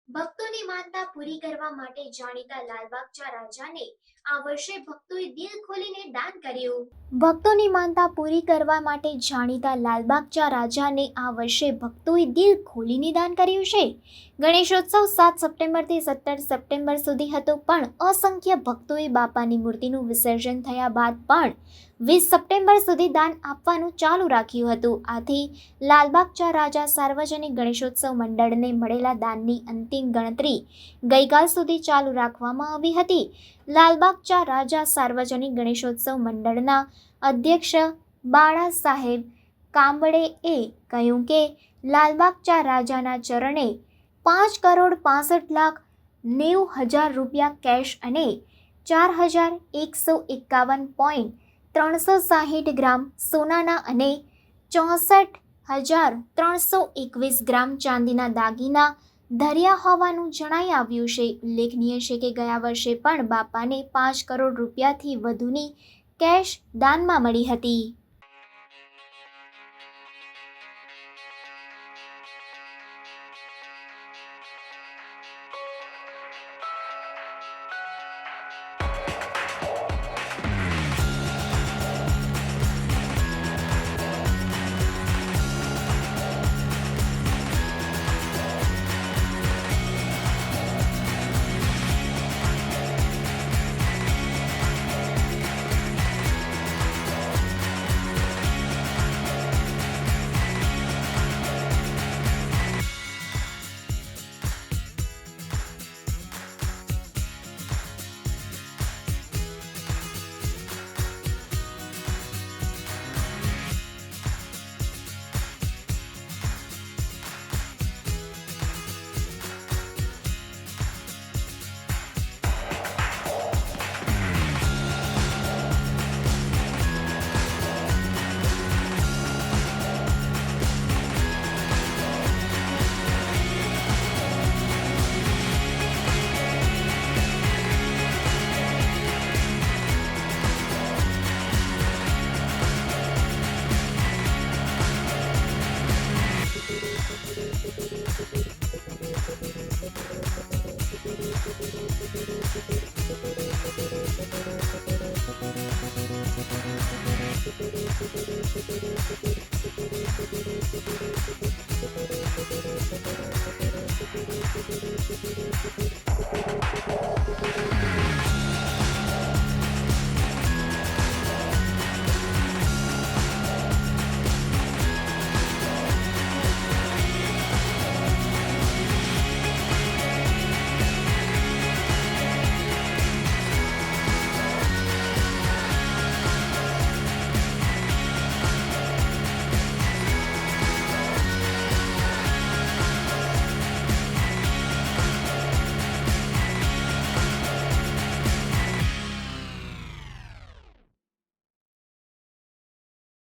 ભક્તોની માનતા પૂરી કરવા માટે જાણીતા લાલબાગચા રાજાને આ વર્ષે ભક્તોએ દિલ ખોલીને દાન કર્યું. ભક્તોની માનતા પૂરી કરવા માટે જાણીતા લાલબાગચા રાજાને આ વર્ષે ભક્તોએ દિલ ખોલીને દાન કર્યું છે. ગણેશોત્સવ 7 સપ્ટેમ્બરથી 17 સપ્ટેમ્બર સુધી હતો, પણ અસંખ્ય ભક્તોએ બાપાની મૂર્તિનું વિસર્જન થયા બાદ પણ 20 સપ્ટેમ્બર સુધી દાન આપવાનું ચાલુ રાખ્યું હતું. આથી લાલબાગચા રાજા સાર્વજનિક ગણેશોત્સવ મંડળને મળેલા દાનની અંતિમ ગણતરી ગઈકાલ સુધી ચાલુ રાખવામાં આવી હતી. લાલબાગચા રાજા સાર્વજનિક ગણેશોત્સવ મંડળના અધ્યક્ષ બાળા સાહેબ કાંબળેએ કહ્યું કે લાલબાગચા રાજાના ચરણે 5,65,90,000 રૂપિયા કેશ અને 4,151.360 ગ્રામ સોનાના અને 64,321 ગ્રામ ચાંદીના દાગીના ધર્યા હોવાનું જણાઈ આવ્યું છે. ઉલ્લેખનીય છે કે ગયા વર્ષે પણ બાપાને 5 કરોડ રૂપિયાથી વધુની કેશ દાનમાં મળી હતી.